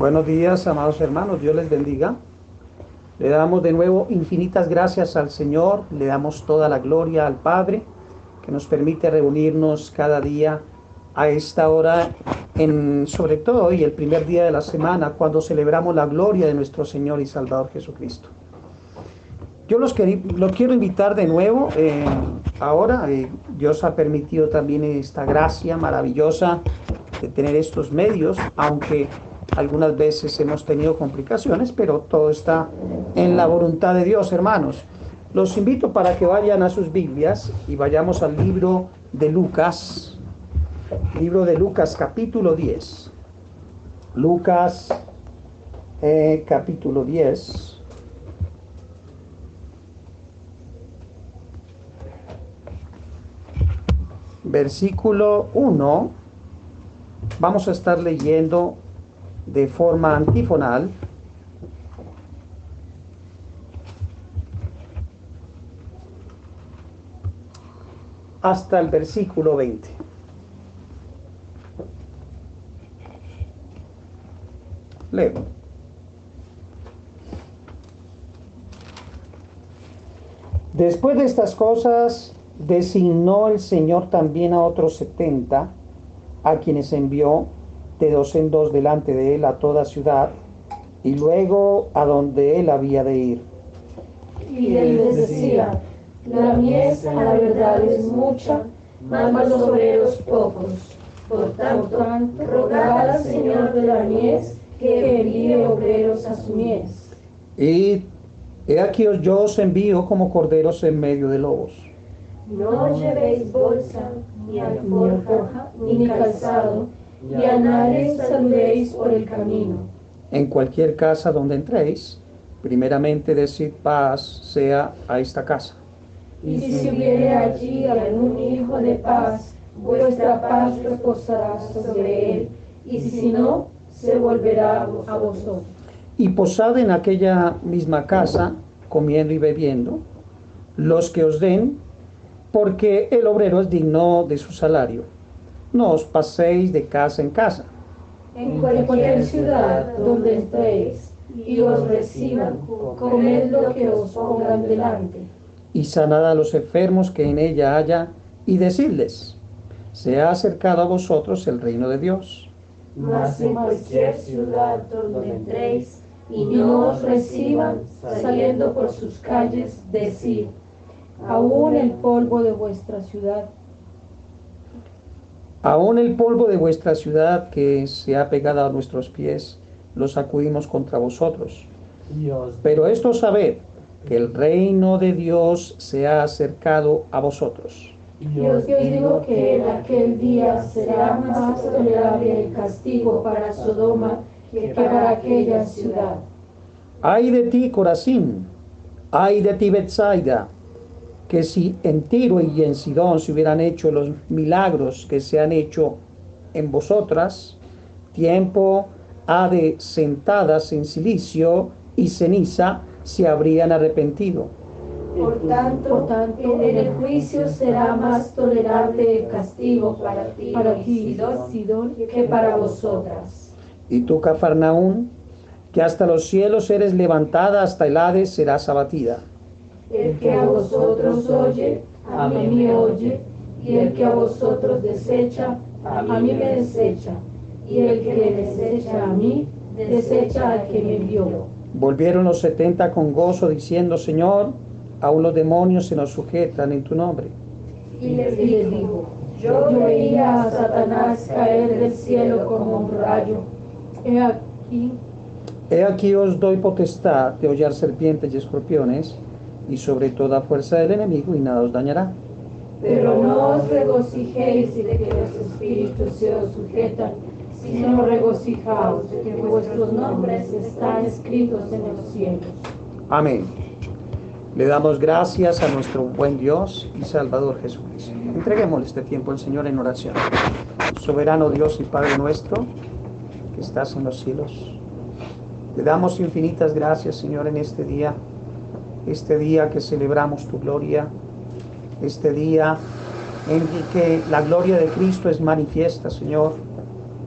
Buenos días, amados hermanos, Dios les bendiga. Le damos de nuevo infinitas gracias al Señor, le damos toda la gloria al Padre, que nos permite reunirnos cada día a esta hora, sobre todo hoy, el primer día de la semana, cuando celebramos la gloria de nuestro Señor y Salvador Jesucristo. Yo los quiero invitar de nuevo, ahora, Dios ha permitido también esta gracia maravillosa de tener estos medios, aunque algunas veces hemos tenido complicaciones, pero todo está en la voluntad de Dios, hermanos. Los invito para que vayan a sus Biblias y vayamos al libro de Lucas capítulo 10. Lucas capítulo 10. Versículo 1. Vamos a estar leyendo de forma antifonal. Hasta el versículo 20. Leo. Después de estas cosas, designó el Señor también a otros 70, a quienes envió de 2 en 2 delante de él a toda ciudad, y luego a donde él había de ir. Y él les decía: la mies a la verdad es mucha, mas los obreros pocos. Por tanto, rogad al Señor de la mies que envíe obreros a su mies. Y he aquí yo os envío como corderos en medio de lobos. No llevéis bolsa, ni alforja, ni calzado, y a nadie saludéis por el camino. En cualquier casa donde entréis, primeramente decid: paz sea a esta casa. Y si hubiere allí algún hijo de paz, vuestra paz reposará sobre él, y si no, se volverá a vosotros. Y posad en aquella misma casa, comiendo y bebiendo, los que os den, porque el obrero es digno de su salario. No os paséis de casa en casa. En cualquier ciudad donde entréis y os reciban, comed lo que os pongan delante. Y sanad a los enfermos que en ella haya, y decidles: se ha acercado a vosotros el reino de Dios. Mas en cualquier ciudad donde entréis y no os reciban, saliendo por sus calles, decid: aún el polvo de vuestra ciudad. Aún el polvo de vuestra ciudad que se ha pegado a nuestros pies, lo sacudimos contra vosotros. Pero esto sabed, que el reino de Dios se ha acercado a vosotros. Y os digo que en aquel día será más tolerable el castigo para Sodoma que para aquella ciudad. Ay de ti, Corazín, ay de ti, Betsaida, que si en Tiro y en Sidón se hubieran hecho los milagros que se han hecho en vosotras, tiempo ha de sentadas en silicio y ceniza se habrían arrepentido. Por tanto, en el juicio será más tolerable el castigo para ti, Sidón, que para vosotras. Y tú, Cafarnaún, que hasta los cielos eres levantada, hasta el Hades serás abatida. El que a vosotros oye, a mí me oye, y el que a vosotros desecha, a mí me desecha, y el que desecha a mí, desecha al que me envió. Volvieron los 70 con gozo, diciendo: Señor, aún los demonios se nos sujetan en tu nombre. Y les dijo: yo veía a Satanás caer del cielo como un rayo. He aquí os doy potestad de hollar serpientes y escorpiones, y sobre toda fuerza del enemigo, y nada os dañará. Pero no os regocijéis de que los espíritus se os sujetan, sino regocijaos de que vuestros nombres están escritos en los cielos. Amén. Le damos gracias a nuestro buen Dios y Salvador Jesucristo. Entreguémosle este tiempo al Señor en oración. Soberano Dios y Padre nuestro, que estás en los cielos, te damos infinitas gracias, Señor, en este día que celebramos tu gloria, este día en que la gloria de Cristo es manifiesta, Señor,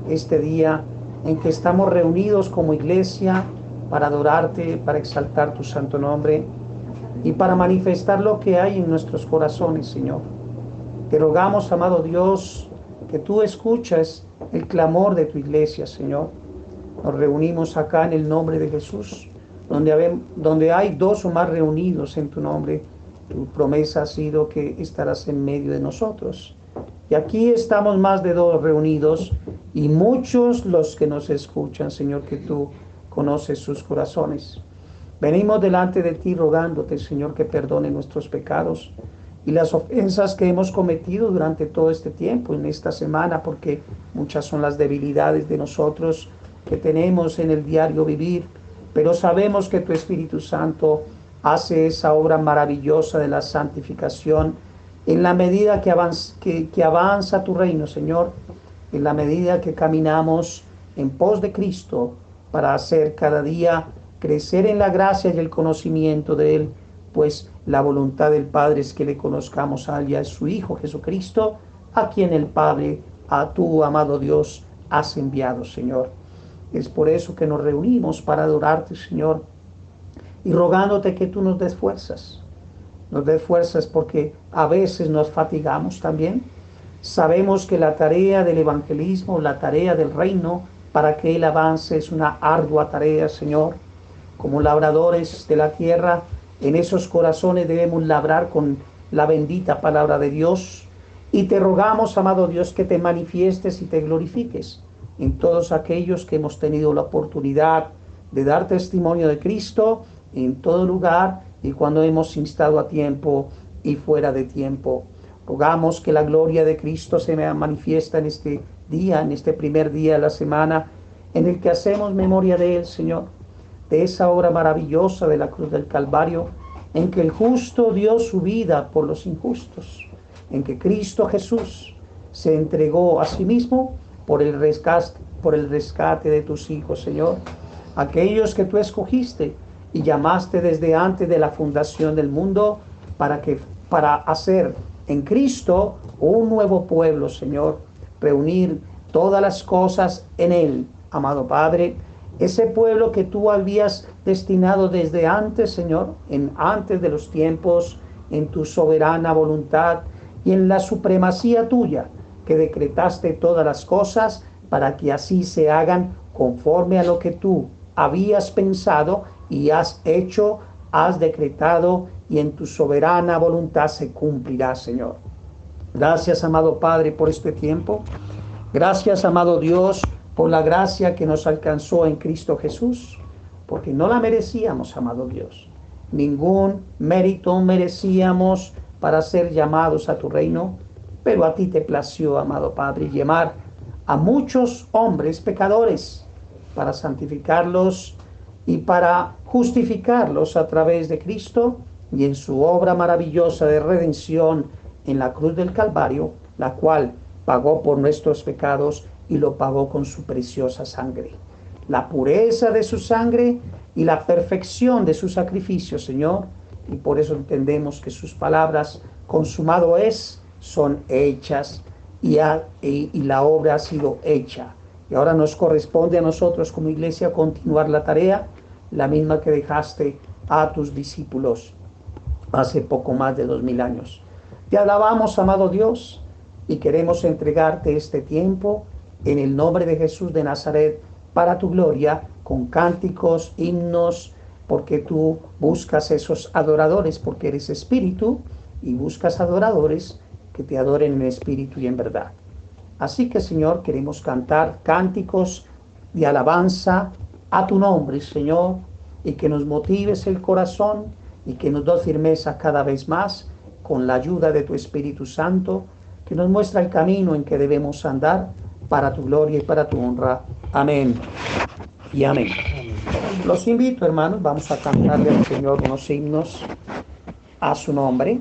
este día en que estamos reunidos como iglesia para adorarte, para exaltar tu santo nombre y para manifestar lo que hay en nuestros corazones, Señor. Te rogamos, amado Dios, que tú escuches el clamor de tu iglesia, Señor. Nos reunimos acá en el nombre de Jesús, donde hay dos o más reunidos en tu nombre. Tu promesa ha sido que estarás en medio de nosotros. Y aquí estamos más de dos reunidos y muchos los que nos escuchan, Señor, que tú conoces sus corazones. Venimos delante de ti rogándote, Señor, que perdone nuestros pecados y las ofensas que hemos cometido durante todo este tiempo, en esta semana, porque muchas son las debilidades de nosotros que tenemos en el diario vivir, pero sabemos que tu Espíritu Santo hace esa obra maravillosa de la santificación en la medida que avanza tu reino, Señor, en la medida que caminamos en pos de Cristo para hacer cada día crecer en la gracia y el conocimiento de Él, pues la voluntad del Padre es que le conozcamos a Él y a su Hijo Jesucristo, a quien el Padre, a tu amado Dios, has enviado, Señor. Es por eso que nos reunimos para adorarte, Señor, y rogándote que tú nos des fuerzas. Nos des fuerzas porque a veces nos fatigamos también. Sabemos que la tarea del evangelismo, la tarea del reino, para que Él avance es una ardua tarea, Señor. Como labradores de la tierra, en esos corazones debemos labrar con la bendita palabra de Dios. Y te rogamos, amado Dios, que te manifiestes y te glorifiques en todos aquellos que hemos tenido la oportunidad de dar testimonio de Cristo en todo lugar y cuando hemos instado a tiempo y fuera de tiempo. Rogamos que la gloria de Cristo se manifiesta en este día, en este primer día de la semana, en el que hacemos memoria de Él, Señor, de esa obra maravillosa de la cruz del Calvario, en que el justo dio su vida por los injustos, en que Cristo Jesús se entregó a sí mismo por el rescate de tus hijos, Señor, aquellos que tú escogiste y llamaste desde antes de la fundación del mundo para hacer en Cristo un nuevo pueblo, Señor, reunir todas las cosas en Él, amado Padre, ese pueblo que tú habías destinado desde antes, Señor, antes de los tiempos, en tu soberana voluntad y en la supremacía tuya, que decretaste todas las cosas para que así se hagan conforme a lo que tú habías pensado y has hecho, has decretado, y en tu soberana voluntad se cumplirá, Señor. Gracias, amado Padre, por este tiempo. Gracias, amado Dios, por la gracia que nos alcanzó en Cristo Jesús, porque no la merecíamos, amado Dios. Ningún mérito merecíamos para ser llamados a tu reino, pero a ti te plació, amado Padre, llamar a muchos hombres pecadores para santificarlos y para justificarlos a través de Cristo y en su obra maravillosa de redención en la cruz del Calvario, la cual pagó por nuestros pecados y lo pagó con su preciosa sangre. La pureza de su sangre y la perfección de su sacrificio, Señor, y por eso entendemos que sus palabras, consumado es, son hechas y la obra ha sido hecha. Y ahora nos corresponde a nosotros como iglesia continuar la tarea, la misma que dejaste a tus discípulos hace poco más de 2000 años. Te alabamos, amado Dios, y queremos entregarte este tiempo en el nombre de Jesús de Nazaret para tu gloria, con cánticos, himnos, porque tú buscas esos adoradores, porque eres espíritu y buscas adoradores que te adoren en espíritu y en verdad. Así que, Señor, queremos cantar cánticos de alabanza a tu nombre, Señor, y que nos motives el corazón y que nos dé firmeza cada vez más con la ayuda de tu Espíritu Santo, que nos muestra el camino en que debemos andar para tu gloria y para tu honra. Amén y amén. Los invito, hermanos, vamos a cantarle al Señor unos himnos a su nombre.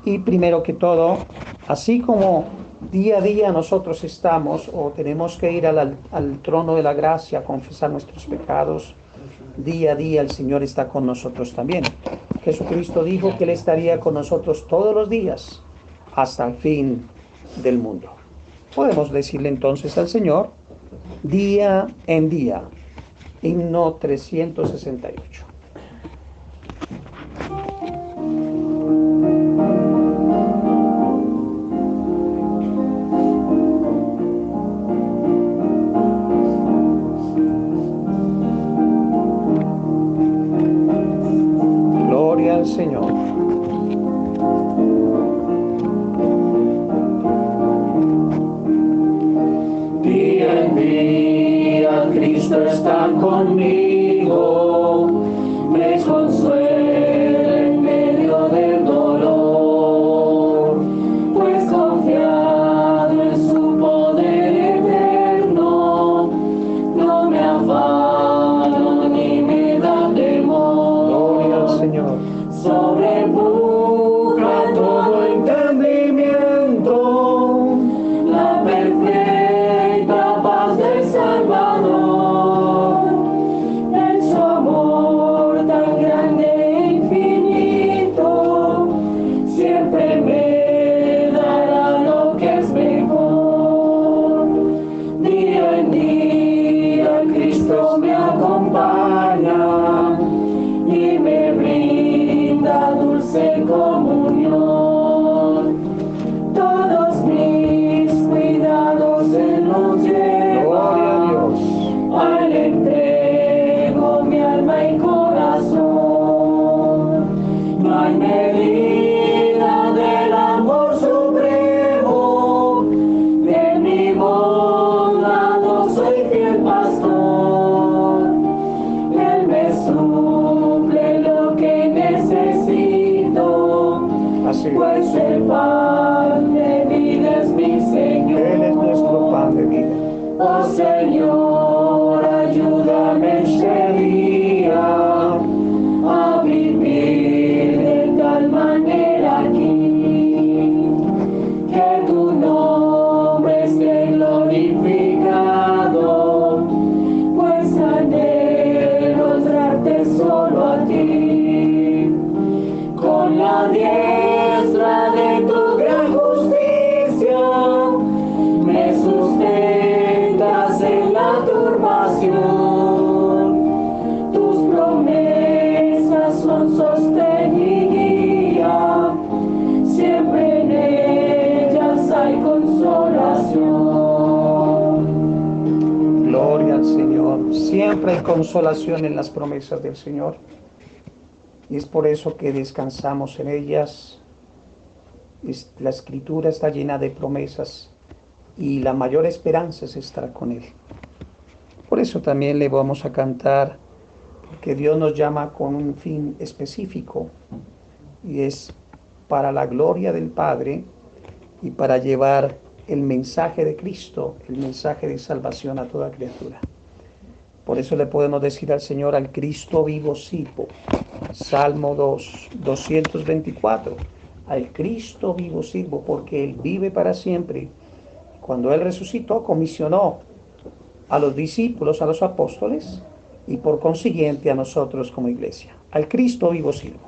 Y primero que todo, así como día a día nosotros estamos o tenemos que ir al trono de la gracia a confesar nuestros pecados, día a día el Señor está con nosotros también. Jesucristo dijo que Él estaría con nosotros todos los días hasta el fin del mundo. Podemos decirle entonces al Señor día en día. Himno 368. Gloria al Señor. Día en día Cristo está conmigo, me consuela en medio del dolor, pues confiado en su poder eterno, no me afano ni me da temor. Gloria al Señor. Sobrepuja todo entendimiento la perfecta paz del Salvador, en su amor tan grande e infinito, siempre me dará lo que es mejor. Día en día Cristo me acompaña y me brinda dulce comunión. Todos mis cuidados Él los Gloria a lleva, Dios. a Él entrego mi alma y corazón. No hay medida del amor supremo, de mi bondad soy fiel pastor. Él me suple lo que necesito, Así pues es. el pan de vida es mi Señor. Él es nuestro pan de vida. Oh Señor, ayúdame este día a vivir de tal manera aquí, que tu nombre esté glorificado, pues anhelo honrarte solo a ti. Con la diestra de tu gran justicia me sustentas en la turbación. Tus promesas son sostén y guía, siempre en ellas hay consolación. Gloria al Señor. Siempre hay consolación en las promesas del Señor. Y es por eso que descansamos en ellas. La Escritura está llena de promesas y la mayor esperanza es estar con Él. Por eso también le vamos a cantar, porque Dios nos llama con un fin específico y es para la gloria del Padre y para llevar el mensaje de Cristo, el mensaje de salvación a toda criatura. Por eso le podemos decir al Señor: al Cristo vivo sirvo. Salmo 224. Al Cristo vivo sirvo, porque Él vive para siempre. Cuando Él resucitó, comisionó a los discípulos, a los apóstoles, y por consiguiente a nosotros como iglesia. Al Cristo vivo sirvo.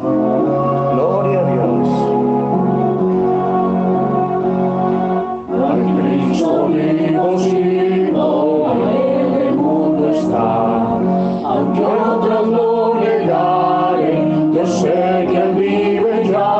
Gloria a Dios. Al Cristo vivo sirvo, a Él el mundo está, aunque a otros no le daré, yo sé que Él vive ya.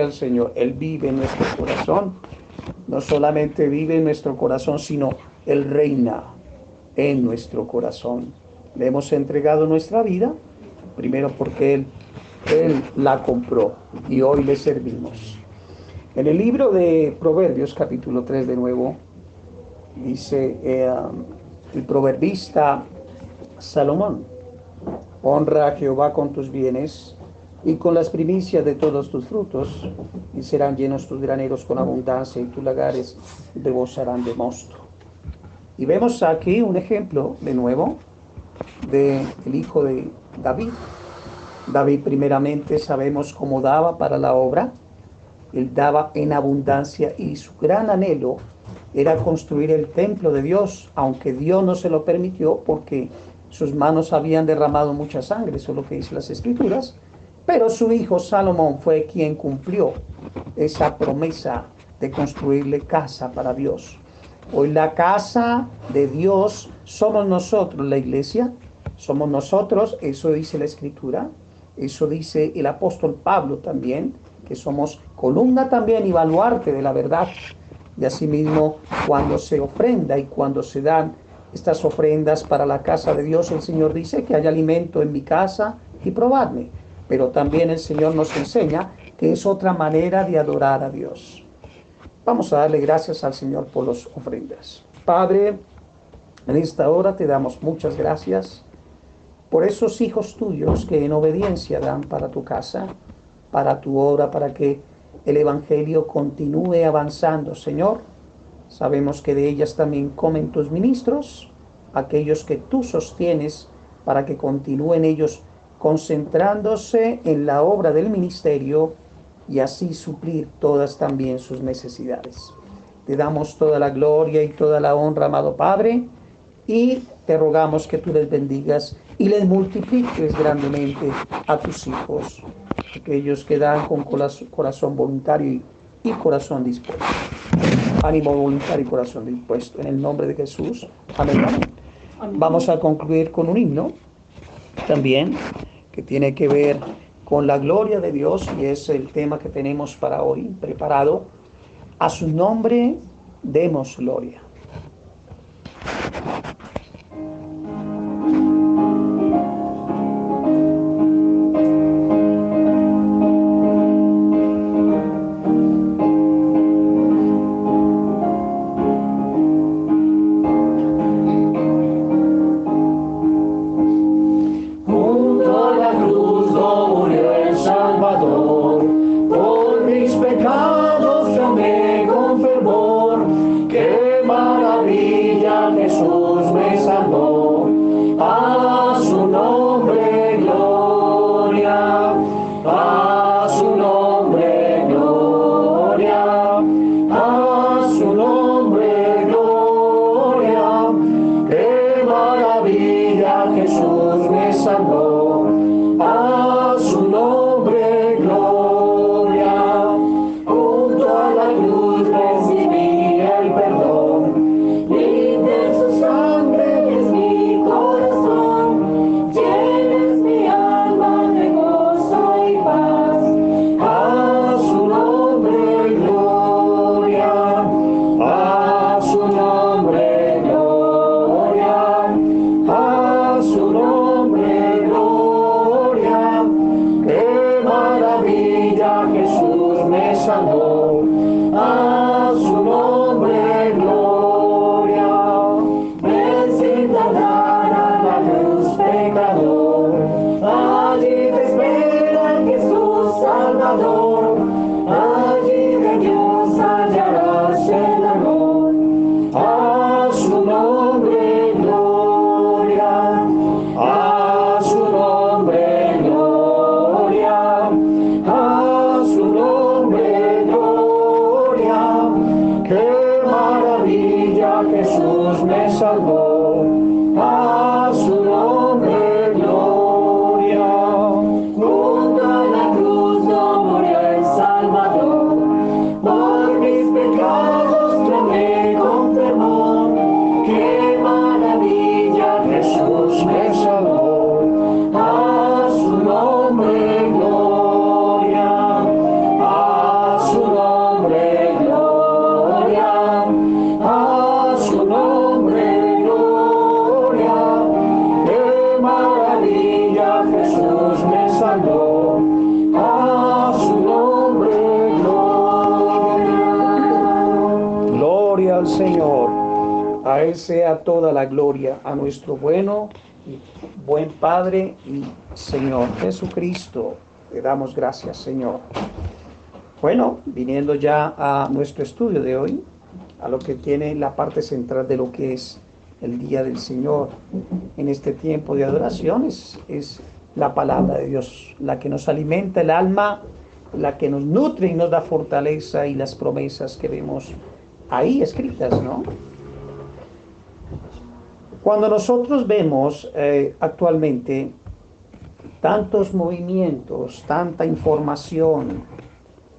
al Señor. Él vive en nuestro corazón. No solamente vive en nuestro corazón, sino Él reina en nuestro corazón. Le hemos entregado nuestra vida, primero porque Él la compró y hoy le servimos. En el libro de Proverbios, capítulo 3 de nuevo, dice el proverbista Salomón: honra a Jehová con tus bienes y con las primicias de todos tus frutos, y serán llenos tus graneros con abundancia, y tus lagares rebosarán de mosto. Y vemos aquí un ejemplo de nuevo del hijo de David. David primeramente sabemos cómo daba para la obra. Él daba en abundancia y su gran anhelo era construir el templo de Dios, aunque Dios no se lo permitió porque sus manos habían derramado mucha sangre, eso es lo que dicen las Escrituras. Pero su hijo Salomón fue quien cumplió esa promesa de construirle casa para Dios. Hoy la casa de Dios somos nosotros, la iglesia, somos nosotros, eso dice la Escritura, eso dice el apóstol Pablo también, que somos columna también y baluarte de la verdad. Y asimismo, cuando se ofrenda y cuando se dan estas ofrendas para la casa de Dios, el Señor dice que hay alimento en mi casa y probadme. Pero también el Señor nos enseña que es otra manera de adorar a Dios. Vamos a darle gracias al Señor por las ofrendas. Padre, en esta hora te damos muchas gracias por esos hijos tuyos que en obediencia dan para tu casa, para tu obra, para que el Evangelio continúe avanzando, Señor. Sabemos que de ellas también comen tus ministros, aquellos que tú sostienes para que continúen ellos concentrándose en la obra del ministerio y así suplir todas también sus necesidades. Te damos toda la gloria y toda la honra, amado Padre, y te rogamos que tú les bendigas y les multipliques grandemente a tus hijos, aquellos que dan con corazón voluntario y corazón dispuesto. Ánimo voluntario y corazón dispuesto. En el nombre de Jesús. Amén. Amén. Vamos a concluir con un himno también que tiene que ver con la gloria de Dios y es el tema que tenemos para hoy preparado. A su nombre demos gloria. Junto a la cruz no murió al Señor. A Él sea toda la gloria, a nuestro bueno y buen Padre y Señor Jesucristo. Le damos gracias, Señor. Bueno, viniendo ya a nuestro estudio de hoy, a lo que tiene la parte central de lo que es el Día del Señor en este tiempo de adoraciones, es la palabra de Dios, la que nos alimenta el alma, la que nos nutre y nos da fortaleza, y las promesas que vemos ahí escritas, ¿no? Cuando nosotros vemos actualmente tantos movimientos, tanta información,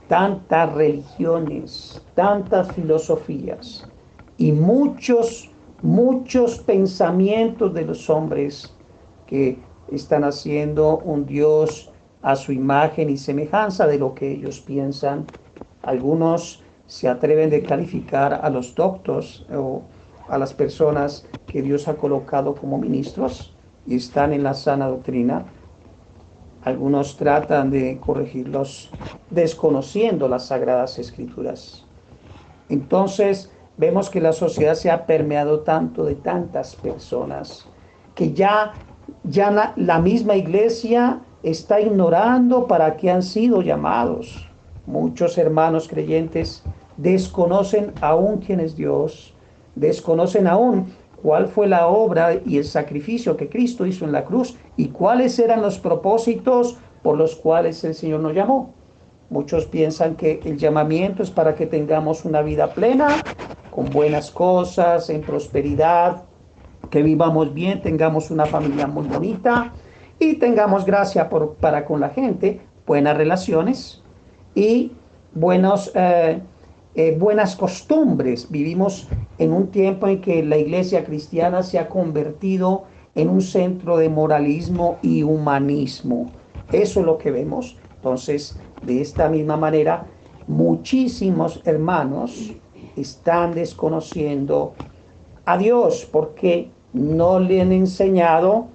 tantas religiones, tantas filosofías y muchos pensamientos de los hombres que están haciendo un Dios a su imagen y semejanza de lo que ellos piensan. Algunos se atreven a calificar a los doctos o a las personas que Dios ha colocado como ministros y están en la sana doctrina. Algunos tratan de corregirlos desconociendo las Sagradas Escrituras. Entonces vemos que la sociedad se ha permeado tanto de tantas personas que ya la misma iglesia está ignorando para qué han sido llamados. Muchos hermanos creyentes desconocen aún quién es Dios, desconocen aún cuál fue la obra y el sacrificio que Cristo hizo en la cruz y cuáles eran los propósitos por los cuales el Señor nos llamó. Muchos piensan que el llamamiento es para que tengamos una vida plena, con buenas cosas, en prosperidad, que vivamos bien, tengamos una familia muy bonita y tengamos gracia para con la gente, buenas relaciones y buenas costumbres. Vivimos en un tiempo en que la iglesia cristiana se ha convertido en un centro de moralismo y humanismo. Eso es lo que vemos. Entonces, de esta misma manera, muchísimos hermanos están desconociendo a Dios porque no le han enseñado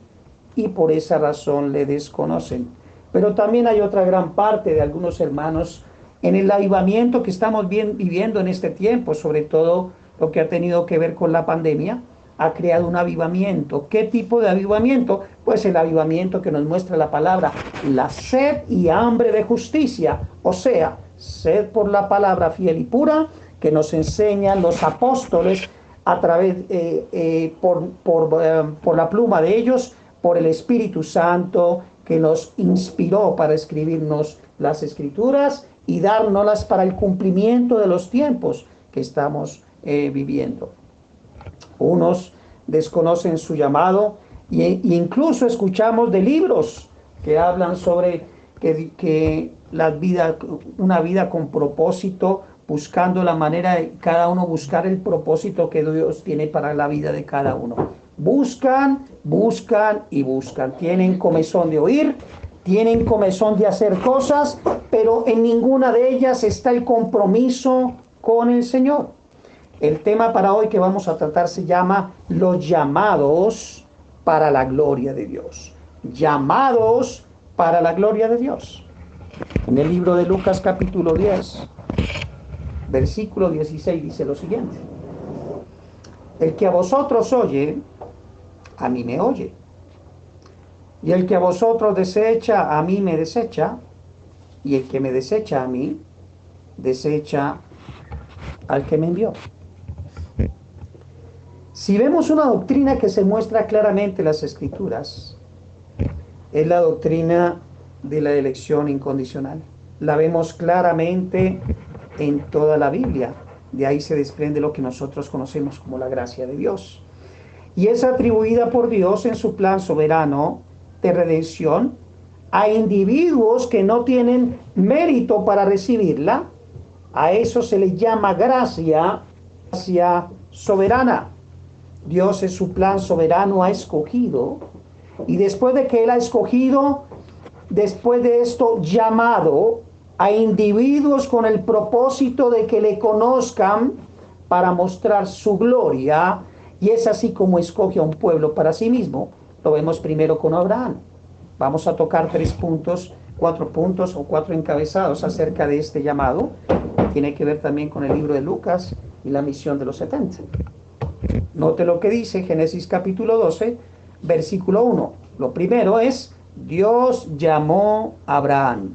y por esa razón le desconocen. Pero también hay otra gran parte de algunos hermanos en el avivamiento que estamos viviendo en este tiempo, sobre todo lo que ha tenido que ver con la pandemia, ha creado un avivamiento. ¿Qué tipo de avivamiento? Pues el avivamiento que nos muestra la palabra, la sed y hambre de justicia, o sea, sed por la palabra fiel y pura que nos enseñan los apóstoles a través, por la pluma de ellos, por el Espíritu Santo que nos inspiró para escribirnos las Escrituras y dárnoslas para el cumplimiento de los tiempos que estamos viviendo. Unos desconocen su llamado e incluso escuchamos de libros que hablan sobre que una vida con propósito, buscando la manera de cada uno buscar el propósito que Dios tiene para la vida de cada uno. Buscan y buscan. Tienen comezón de oír, tienen comezón de hacer cosas, pero en ninguna de ellas está el compromiso con el Señor. El tema para hoy que vamos a tratar se llama los llamados para la gloria de Dios. Llamados para la gloria de Dios. En el libro de Lucas capítulo 10, versículo 16 dice lo siguiente: el que a vosotros oye, a mí me oye. Y el que a vosotros desecha, a mí me desecha. Y el que me desecha a mí, desecha al que me envió. Si vemos una doctrina que se muestra claramente en las Escrituras, es la doctrina de la elección incondicional. La vemos claramente en toda la Biblia. De ahí se desprende lo que nosotros conocemos como la gracia de Dios. Y es atribuida por Dios en su plan soberano de redención a individuos que no tienen mérito para recibirla. A eso se le llama gracia soberana. Dios en su plan soberano ha escogido, y después de que Él ha escogido, después de esto llamado a individuos con el propósito de que le conozcan para mostrar su gloria, y es así como escoge a un pueblo para sí mismo. Lo vemos primero con Abraham. Vamos a tocar 4 puntos o 4 encabezados acerca de este llamado. Tiene que ver también con el libro de Lucas y la misión de los 70. Note lo que dice Génesis capítulo 12, versículo 1. Lo primero es, Dios llamó a Abraham.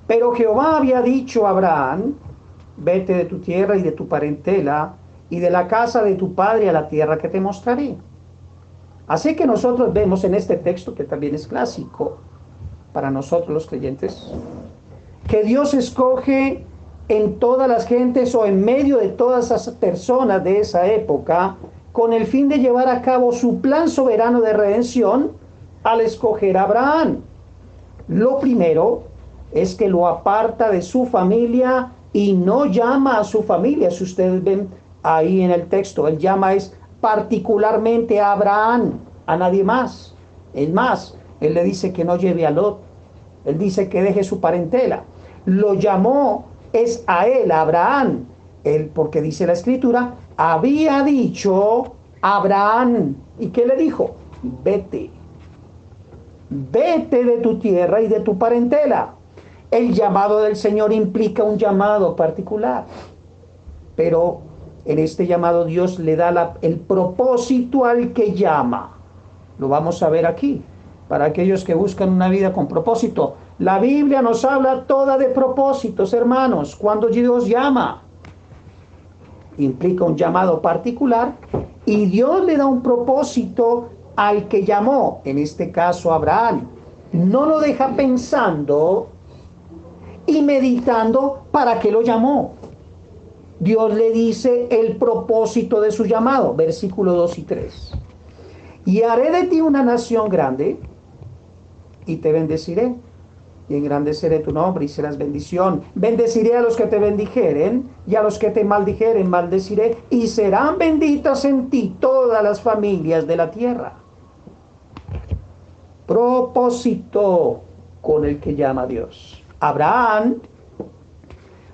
Pero Jehová había dicho a Abraham, vete de tu tierra y de tu parentela y de la casa de tu padre a la tierra que te mostraré. Así que nosotros vemos en este texto, que también es clásico para nosotros los creyentes, que Dios escoge en todas las gentes o en medio de todas esas personas de esa época con el fin de llevar a cabo su plan soberano de redención al escoger a Abraham. Lo primero es que lo aparta de su familia y no llama a su familia. Si ustedes ven ahí en el texto, él llama es particularmente a Abraham, a nadie más. Es más, él le dice que no lleve a Lot. Él dice que deje su parentela. Lo llamó es a él, a Abraham. Él, porque dice la escritura, había dicho Abraham. ¿Y qué le dijo? Vete. Vete de tu tierra y de tu parentela. El llamado del Señor implica un llamado particular. Pero en este llamado Dios le da el propósito al que llama. Lo vamos a ver aquí. Para aquellos que buscan una vida con propósito. La Biblia nos habla toda de propósitos, hermanos. Cuando Dios llama, implica un llamado particular y Dios le da un propósito al que llamó, en este caso Abraham. No lo deja pensando y meditando para qué lo llamó. Dios le dice el propósito de su llamado, versículos 2 y 3. Y haré de ti una nación grande y te bendeciré. Y engrandeceré tu nombre y serás bendición. Bendeciré a los que te bendijeren y a los que te maldijeren maldeciré. Y serán benditas en ti todas las familias de la tierra. Propósito con el que llama a Dios. Abraham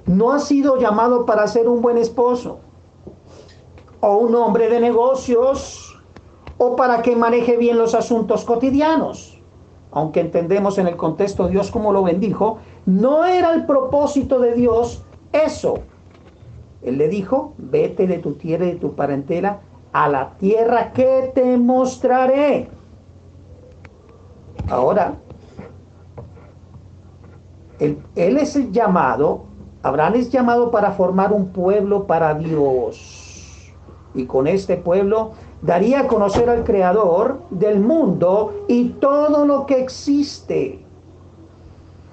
no ha sido llamado para ser un buen esposo o un hombre de negocios o para que maneje bien los asuntos cotidianos. Aunque entendemos en el contexto Dios como lo bendijo, no era el propósito de Dios eso. Él le dijo, vete de tu tierra y de tu parentela a la tierra que te mostraré. Ahora, él es el llamado, Abraham es llamado para formar un pueblo para Dios. Y con este pueblo daría a conocer al Creador del mundo y todo lo que existe.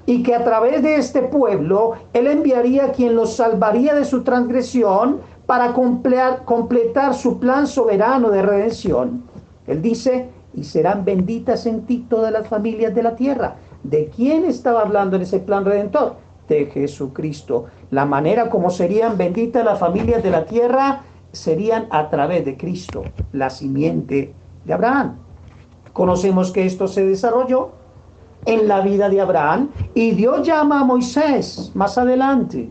Y que a través de este pueblo, Él enviaría a quien los salvaría de su transgresión para completar su plan soberano de redención. Él dice, y serán benditas en ti todas las familias de la tierra. ¿De quién estaba hablando en ese plan redentor? De Jesucristo. La manera como serían benditas las familias de la tierra serían a través de Cristo, la simiente de Abraham. Conocemos que esto se desarrolló en la vida de Abraham y Dios llama a Moisés más adelante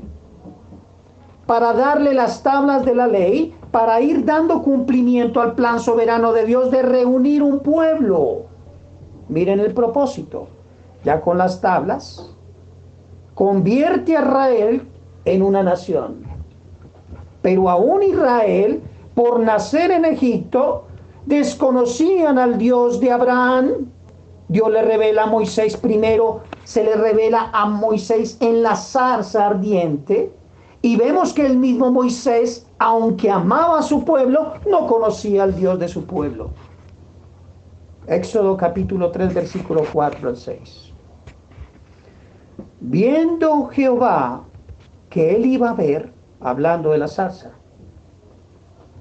para darle las tablas de la ley, para ir dando cumplimiento al plan soberano de Dios de reunir un pueblo. Miren el propósito. Ya con las tablas, convierte a Israel en una nación. Pero aún Israel, por nacer en Egipto, desconocían al Dios de Abraham. Dios le revela a Moisés primero, se le revela a Moisés en la zarza ardiente. Y vemos que el mismo Moisés, aunque amaba a su pueblo, no conocía al Dios de su pueblo. Éxodo capítulo 3, versículo 4 al 6. Viendo Jehová que él iba a ver, hablando de la zarza.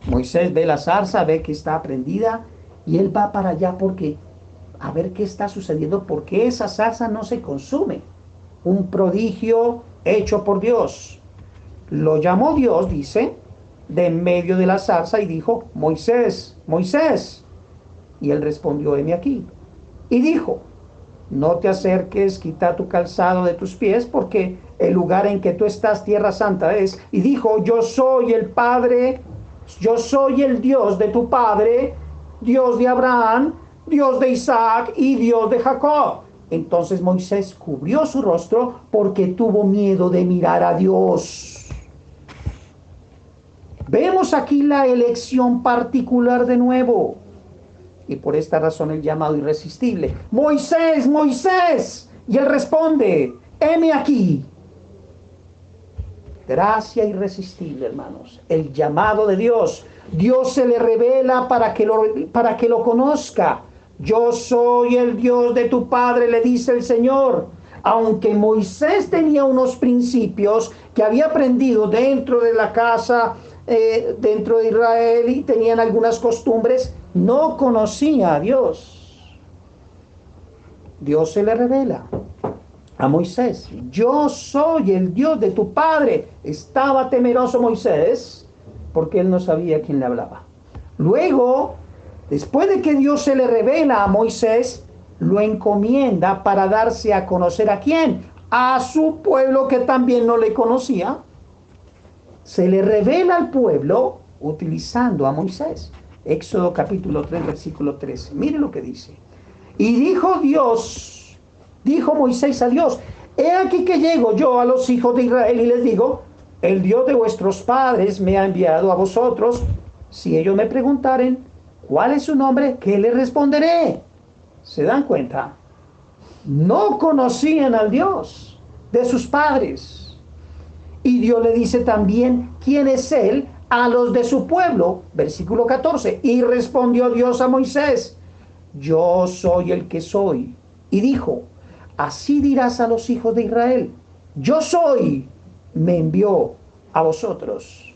Moisés ve la zarza, ve que está prendida y él va para allá porque a ver qué está sucediendo, porque esa zarza no se consume. Un prodigio hecho por Dios. Lo llamó Dios, dice, de en medio de la zarza y dijo, Moisés, Moisés. Y él respondió, heme aquí. Y dijo, no te acerques, quita tu calzado de tus pies, porque el lugar en que tú estás, tierra santa es. Y dijo, yo soy el Padre, yo soy el Dios de tu Padre, Dios de Abraham, Dios de Isaac y Dios de Jacob. Entonces Moisés cubrió su rostro porque tuvo miedo de mirar a Dios. Vemos aquí la elección particular de nuevo. Y por esta razón el llamado irresistible. Moisés, Moisés. Y él responde, heme aquí. Gracia irresistible, hermanos. El llamado de Dios. Dios se le revela para que lo conozca. Yo soy el Dios de tu padre, le dice el Señor. Aunque Moisés tenía unos principios que había aprendido dentro de la casa, dentro de Israel, y tenían algunas costumbres, no conocía a Dios. Dios se le revela a Moisés. Yo soy el Dios de tu padre. Estaba temeroso Moisés porque él no sabía quién le hablaba. Luego, después de que Dios se le revela a Moisés, lo encomienda para darse a conocer ¿a quién? A su pueblo que también no le conocía. Se le revela al pueblo utilizando a Moisés. Éxodo capítulo 3, versículo 13. Mire lo que dice. Y dijo Moisés a Dios, he aquí que llego yo a los hijos de Israel y les digo, el Dios de vuestros padres me ha enviado a vosotros. Si ellos me preguntaren, ¿cuál es su nombre? ¿Qué les responderé? ¿Se dan cuenta? No conocían al Dios de sus padres. Y Dios le dice también quién es Él a los de su pueblo. Versículo 14. Y respondió Dios a Moisés, yo soy el que soy. Y dijo, así dirás a los hijos de Israel, yo soy, me envió a vosotros.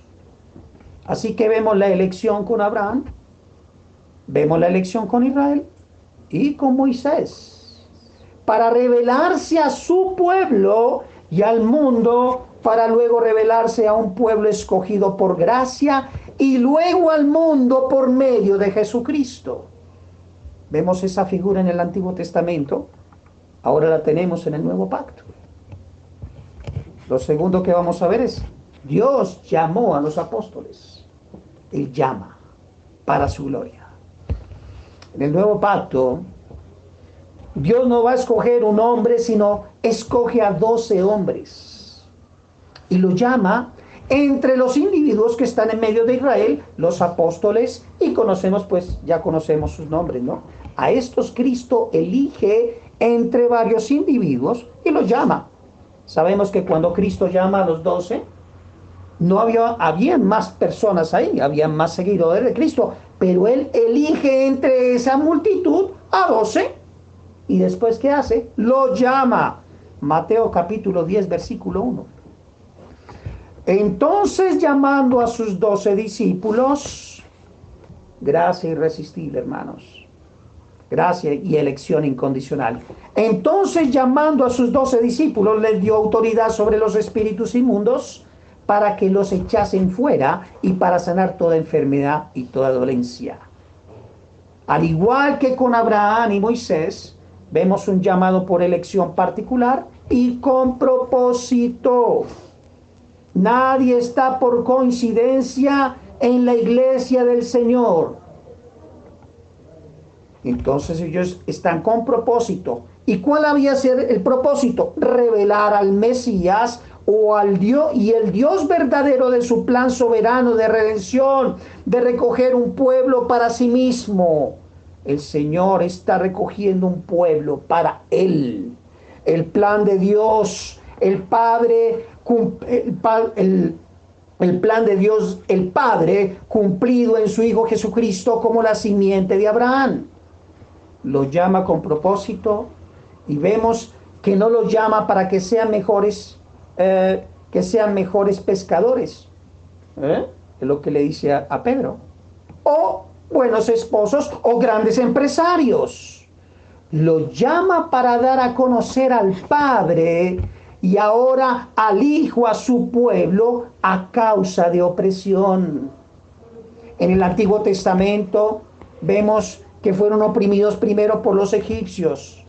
Así que vemos la elección con Abraham, vemos la elección con Israel y con Moisés, para revelarse a su pueblo y al mundo, para luego revelarse a un pueblo escogido por gracia y luego al mundo por medio de Jesucristo. Vemos esa figura en el Antiguo Testamento, ahora la tenemos en el Nuevo Pacto. Lo segundo que vamos a ver es, Dios llamó a los apóstoles. Él llama para su gloria. En el Nuevo Pacto, Dios no va a escoger un hombre, sino escoge a 12 hombres. Y lo llama entre los individuos que están en medio de Israel, los apóstoles, y ya conocemos sus nombres, ¿no? A estos Cristo elige entre varios individuos y los llama. Sabemos que cuando Cristo llama a los 12, no habían más personas ahí, habían más seguidores de Cristo, pero Él elige entre esa multitud a 12, y después ¿qué hace? Lo llama. Mateo capítulo 10, versículo 1. Entonces, llamando a sus 12 discípulos, gracia irresistible, hermanos, gracia y elección incondicional. Entonces, llamando a sus 12 discípulos, les dio autoridad sobre los espíritus inmundos para que los echasen fuera y para sanar toda enfermedad y toda dolencia. Al igual que con Abraham y Moisés, vemos un llamado por elección particular y con propósito. Nadie está por coincidencia en la iglesia del Señor. Entonces ellos están con propósito. ¿Y cuál había sido el propósito? Revelar al Mesías o al Dios y el Dios verdadero de su plan soberano de redención, de recoger un pueblo para sí mismo. El Señor está recogiendo un pueblo para Él. El plan de Dios, el Padre, el plan de Dios, el Padre, cumplido en su Hijo Jesucristo como la simiente de Abraham. Lo llama con propósito y vemos que no los llama para que sean mejores pescadores. Es lo que le dice a Pedro. O buenos esposos o grandes empresarios. Lo llama para dar a conocer al Padre y ahora al Hijo, a su pueblo, a causa de opresión. En el Antiguo Testamento vemos que fueron oprimidos primero por los egipcios.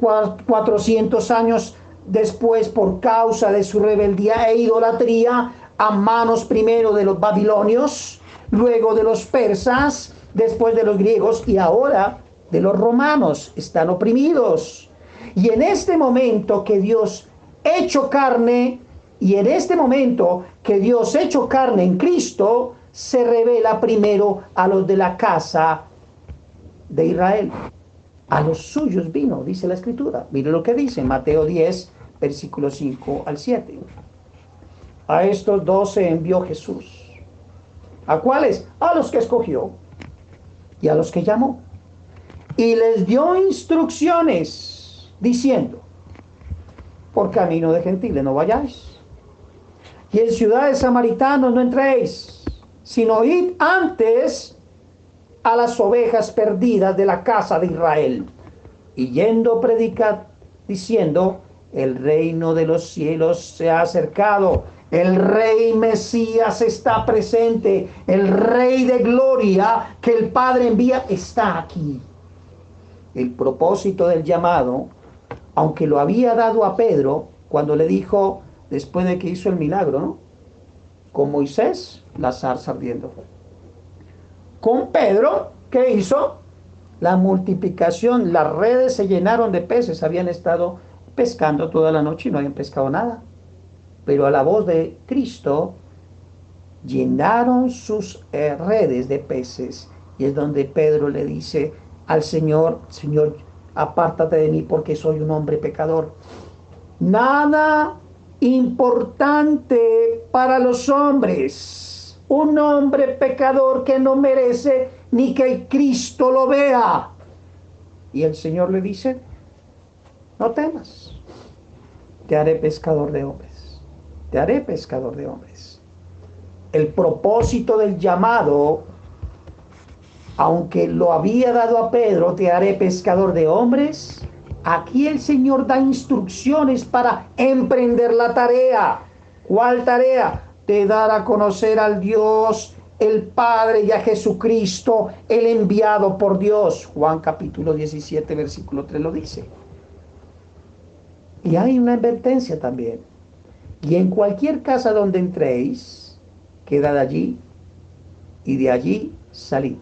400 años después, por causa de su rebeldía e idolatría, a manos primero de los babilonios, luego de los persas, después de los griegos y ahora de los romanos, están oprimidos. Y en este momento que Dios, hecho carne Y en este momento que Dios hecho carne en Cristo, se revela primero a los de la casa de Israel. A los suyos vino, dice la Escritura. Mire lo que dice Mateo 10, versículos 5 al 7. A estos 12 envió Jesús. ¿A cuáles? A los que escogió y a los que llamó. Y les dio instrucciones diciendo: por camino de gentiles no vayáis, y en ciudades samaritanos no entréis, sino id antes a las ovejas perdidas de la casa de Israel. Y yendo predicad diciendo: el reino de los cielos se ha acercado, el Rey Mesías está presente, el Rey de gloria que el Padre envía está aquí. El propósito del llamado, aunque lo había dado a Pedro cuando le dijo, después de que hizo el milagro, ¿no?, con Moisés, la zarza ardiendo. Con Pedro, ¿qué hizo? La multiplicación, las redes se llenaron de peces, habían estado pescando toda la noche y no habían pescado nada. Pero a la voz de Cristo, llenaron sus redes de peces. Y es donde Pedro le dice al Señor: Señor, apártate de mí porque soy un hombre pecador. Nada importante para los hombres, un hombre pecador que no merece ni que Cristo lo vea. Y el Señor le dice: no temas, te haré pescador de hombres, te haré pescador de hombres. El propósito del llamado, aunque lo había dado a Pedro, te haré pescador de hombres, aquí el Señor da instrucciones para emprender la tarea. ¿Cuál tarea? De dar a conocer al Dios, el Padre, y a Jesucristo, el enviado por Dios. Juan capítulo 17, versículo 3 lo dice. Y hay una advertencia también. Y en cualquier casa donde entréis, quedad allí, y de allí salid.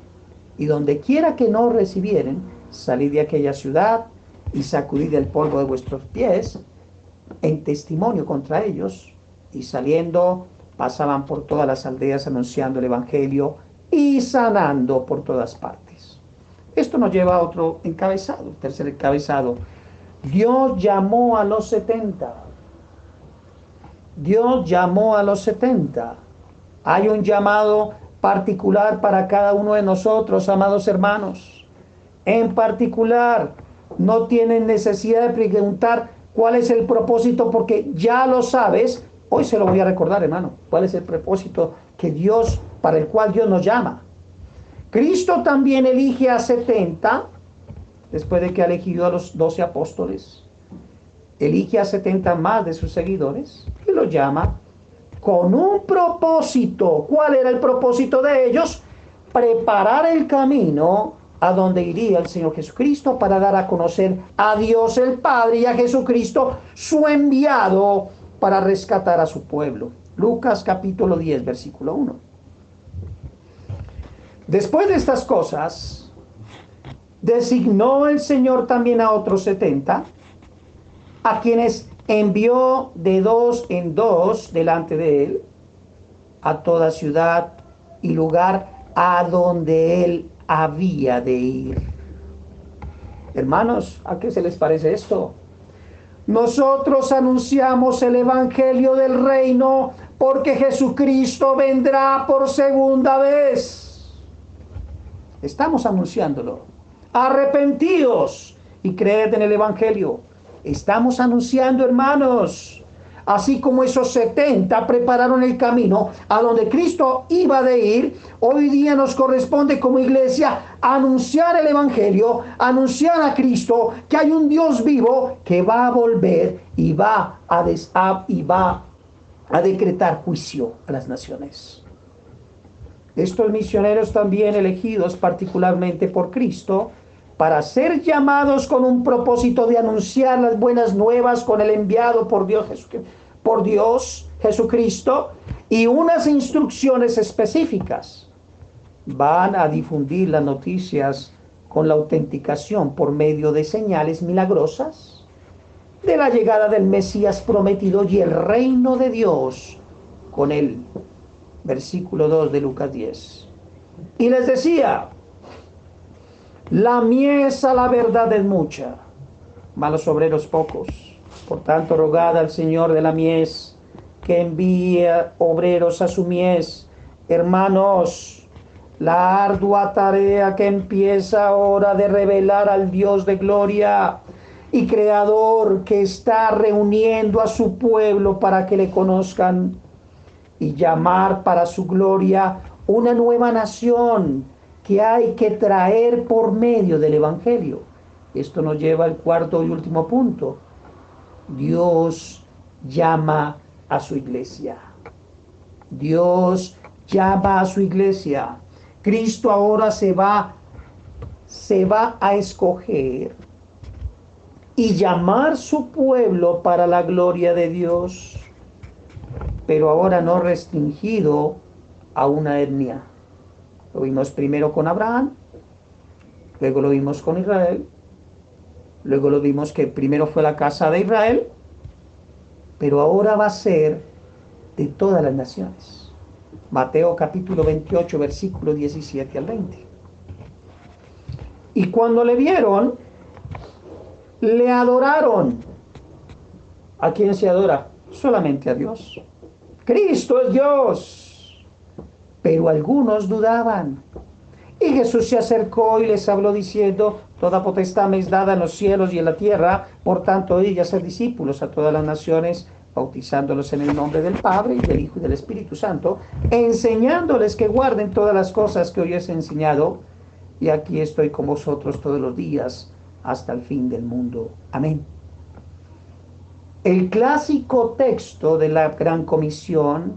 Y donde quiera que no recibieren, salid de aquella ciudad y sacudid el polvo de vuestros pies en testimonio contra ellos. Y saliendo, pasaban por todas las aldeas anunciando el evangelio y sanando por todas partes. Esto nos lleva a otro encabezado, tercer encabezado. Dios llamó a los 70. Dios llamó a los 70. Hay un llamado particular para cada uno de nosotros, amados hermanos. En particular, no tienen necesidad de preguntar cuál es el propósito, porque ya lo sabes. Hoy se lo voy a recordar, hermano. ¿Cuál es el propósito para el cual Dios nos llama? Cristo también elige a 70, después de que ha elegido a los 12 apóstoles. Elige a 70 más de sus seguidores y los llama con un propósito. ¿Cuál era el propósito de ellos? Preparar el camino a donde iría el Señor Jesucristo, para dar a conocer a Dios el Padre y a Jesucristo, su enviado, para rescatar a su pueblo. Lucas capítulo 10, versículo 1. Después de estas cosas, designó el Señor también a otros 70, a quienes envió de 2 en 2 delante de él, a toda ciudad y lugar a donde él había de ir. Hermanos, ¿a qué se les parece esto? Nosotros anunciamos el evangelio del reino porque Jesucristo vendrá por segunda vez. Estamos anunciándolo. Arrepentíos y creed en el evangelio. Estamos anunciando, hermanos. Así como esos 70 prepararon el camino a donde Cristo iba de ir, hoy día nos corresponde como iglesia anunciar el evangelio, anunciar a Cristo, que hay un Dios vivo que va a volver y va a decretar juicio a las naciones. Estos misioneros también elegidos particularmente por Cristo, para ser llamados con un propósito de anunciar las buenas nuevas con el enviado por Dios Jesucristo, y unas instrucciones específicas. Van a difundir las noticias con la autenticación por medio de señales milagrosas, de la llegada del Mesías prometido y el reino de Dios con él. Versículo 2 de Lucas 10. Y les decía: la mies a la verdad es mucha, mas los obreros pocos. Por tanto, rogad al Señor de la mies que envíe obreros a su mies. Hermanos, la ardua tarea que empieza ahora de revelar al Dios de gloria y creador, que está reuniendo a su pueblo para que le conozcan y llamar para su gloria una nueva nación que hay que traer por medio del Evangelio. Esto nos lleva al cuarto y último punto. Dios llama a su iglesia. Dios llama a su iglesia. Cristo ahora se va a escoger y llamar su pueblo para la gloria de Dios, pero ahora no restringido a una etnia. Lo vimos primero con Abraham, luego lo vimos con Israel, luego lo vimos que primero fue la casa de Israel, pero ahora va a ser de todas las naciones. Mateo capítulo 28, versículo 17 al 20. Y cuando le vieron, le adoraron. ¿A quién se adora? Solamente a Dios. Cristo es Dios. Pero algunos dudaban. Y Jesús se acercó y les habló diciendo: toda potestad me es dada en los cielos y en la tierra, por tanto id y haced discípulos a todas las naciones, bautizándolos en el nombre del Padre y del Hijo y del Espíritu Santo, enseñándoles que guarden todas las cosas que hoy os he enseñado, y aquí estoy con vosotros todos los días hasta el fin del mundo. Amén. El clásico texto de la Gran Comisión,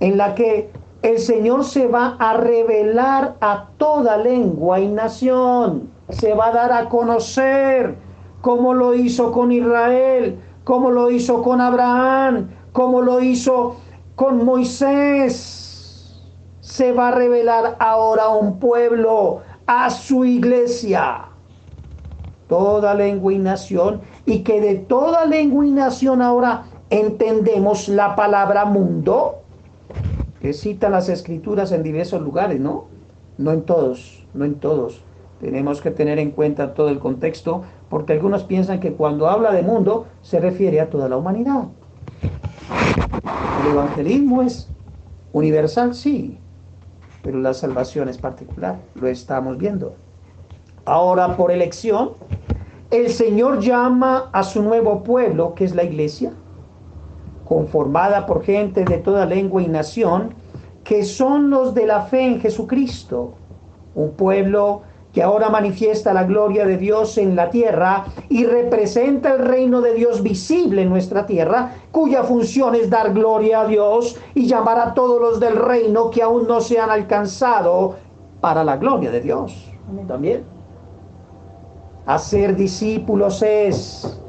en la que el Señor se va a revelar a toda lengua y nación, se va a dar a conocer, como lo hizo con Israel, como lo hizo con Abraham, como lo hizo con Moisés. Se va a revelar ahora a un pueblo, a su iglesia, toda lengua y nación, y que de toda lengua y nación ahora entendemos la palabra mundo, que cita las escrituras en diversos lugares, ¿no? No en todos, no en todos. Tenemos que tener en cuenta todo el contexto, porque algunos piensan que cuando habla de mundo se refiere a toda la humanidad. El evangelismo es universal, sí, pero la salvación es particular, lo estamos viendo. Ahora, por elección, el Señor llama a su nuevo pueblo, que es la iglesia, conformada por gente de toda lengua y nación, que son los de la fe en Jesucristo. Un pueblo que ahora manifiesta la gloria de Dios en la tierra y representa el reino de Dios visible en nuestra tierra, cuya función es dar gloria a Dios y llamar a todos los del reino que aún no se han alcanzado para la gloria de Dios. También hacer discípulos es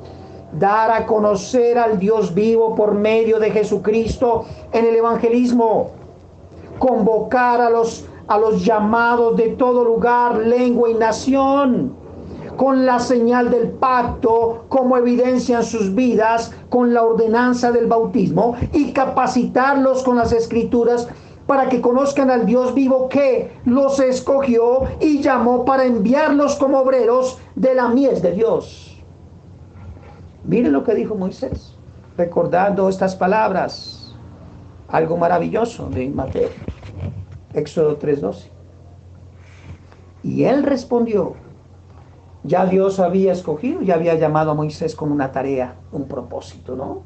dar a conocer al Dios vivo por medio de Jesucristo en el evangelismo, convocar a los llamados de todo lugar, lengua y nación, con la señal del pacto como evidencia en sus vidas, con la ordenanza del bautismo, y capacitarlos con las escrituras para que conozcan al Dios vivo que los escogió y llamó para enviarlos como obreros de la mies de Dios. Miren lo que dijo Moisés, recordando estas palabras, algo maravilloso de Mateo, Éxodo 3:12. Y él respondió: ya Dios había escogido, ya había llamado a Moisés con una tarea, un propósito, ¿no?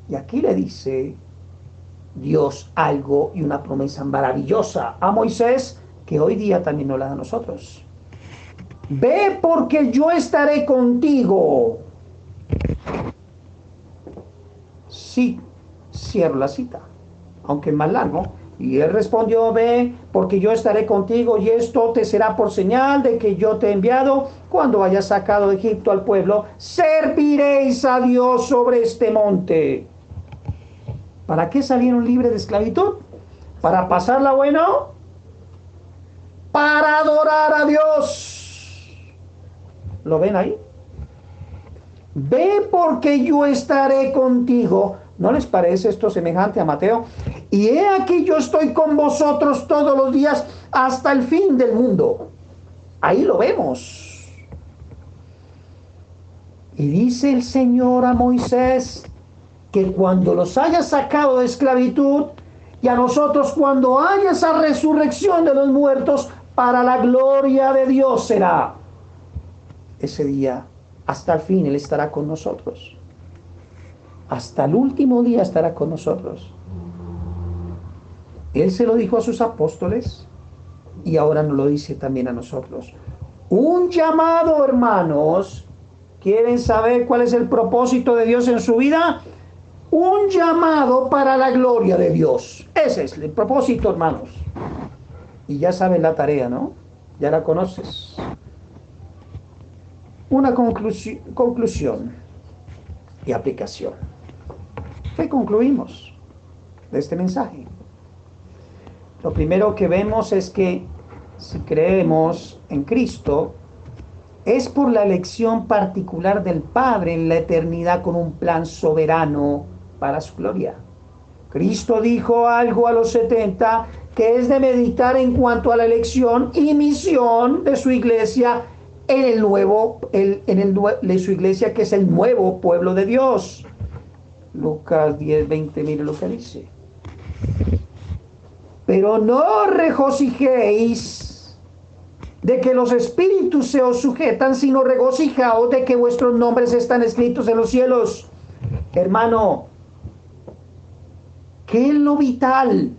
Y aquí le dice Dios algo y una promesa maravillosa a Moisés, que hoy día también nos la da a nosotros. Ve, porque yo estaré contigo. Sí, cierro la cita, aunque es más largo. Y él respondió: ve, porque yo estaré contigo, y esto te será por señal de que yo te he enviado. Cuando hayas sacado de Egipto al pueblo, serviréis a Dios sobre este monte. ¿Para qué salieron libres de esclavitud? ¿Para pasarla bueno? Para adorar a Dios. ¿Lo ven ahí? Ve porque yo estaré contigo. ¿No les parece esto semejante a Mateo? Y he aquí yo estoy con vosotros todos los días hasta el fin del mundo. Ahí lo vemos. Y dice el Señor a Moisés que cuando los haya sacado de esclavitud, y a nosotros cuando haya esa resurrección de los muertos, para la gloria de Dios será. Ese día, hasta el fin, Él estará con nosotros. Hasta el último día estará con nosotros. Él se lo dijo a sus apóstoles y ahora nos lo dice también a nosotros. Un llamado, hermanos. ¿Quieren saber cuál es el propósito de Dios en su vida? Un llamado para la gloria de Dios. Ese es el propósito, hermanos. Y ya saben la tarea, ¿no? Ya la conoces. Una conclusión y aplicación. ¿Qué concluimos de este mensaje? Lo primero que vemos es que si creemos en Cristo, es por la elección particular del Padre en la eternidad con un plan soberano para su gloria. Cristo dijo algo a los 70 que es de meditar en cuanto a la elección y misión de su iglesia de su iglesia, que es el nuevo pueblo de Dios. Lucas 10:20, mire lo que dice. Pero no regocijéis de que los espíritus se os sujetan, sino regocijaos de que vuestros nombres están escritos en los cielos. Hermano, ¿qué es lo vital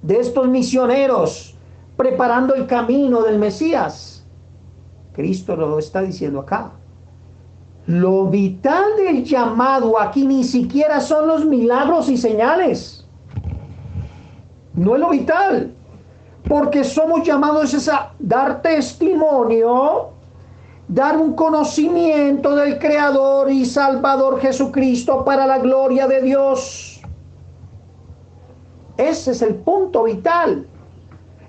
de estos misioneros preparando el camino del Mesías? Cristo lo está diciendo acá. Lo vital del llamado aquí ni siquiera son los milagros y señales. No es lo vital. Porque somos llamados a dar testimonio, dar un conocimiento del Creador y Salvador Jesucristo para la gloria de Dios. Ese es el punto vital.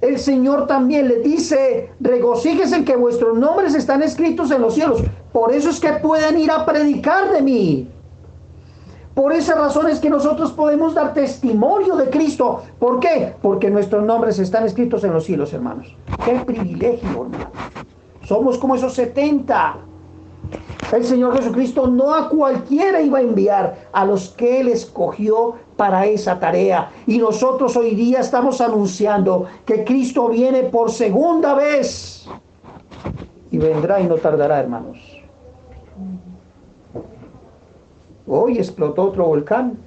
El Señor también le dice, regocíjese en que vuestros nombres están escritos en los cielos. Por eso es que pueden ir a predicar de mí. Por esa razón es que nosotros podemos dar testimonio de Cristo. ¿Por qué? Porque nuestros nombres están escritos en los cielos, hermanos. ¡Qué privilegio, hermano! Somos como esos 70. El Señor Jesucristo no a cualquiera iba a enviar, a los que Él escogió para esa tarea. Y nosotros hoy día estamos anunciando que Cristo viene por segunda vez. Y vendrá y no tardará, hermanos. Hoy explotó otro volcán,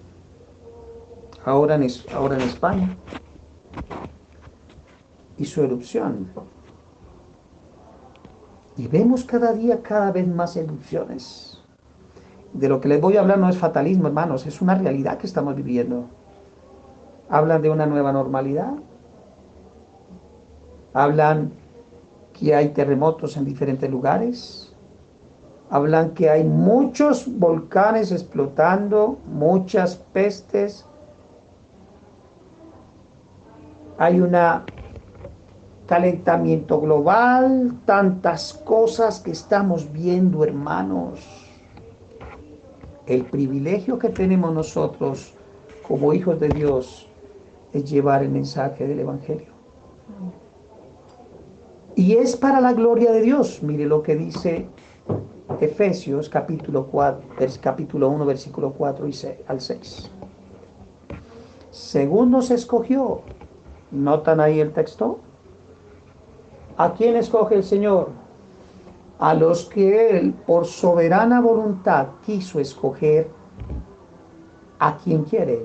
ahora en España, y su erupción. Y vemos cada día cada vez más erupciones. De lo que les voy a hablar no es fatalismo, hermanos, es una realidad que estamos viviendo. Hablan de una nueva normalidad. Hablan que hay terremotos en diferentes lugares. Hablan que hay muchos volcanes explotando, muchas pestes. Hay un calentamiento global, tantas cosas que estamos viendo, hermanos. El privilegio que tenemos nosotros como hijos de Dios es llevar el mensaje del Evangelio. Y es para la gloria de Dios. Mire lo que dice Efesios capítulo 1, versículo 4 al 6. Según nos escogió, ¿notan ahí el texto? ¿A quién escoge el Señor? A los que Él, por soberana voluntad, quiso escoger, a quien quiere.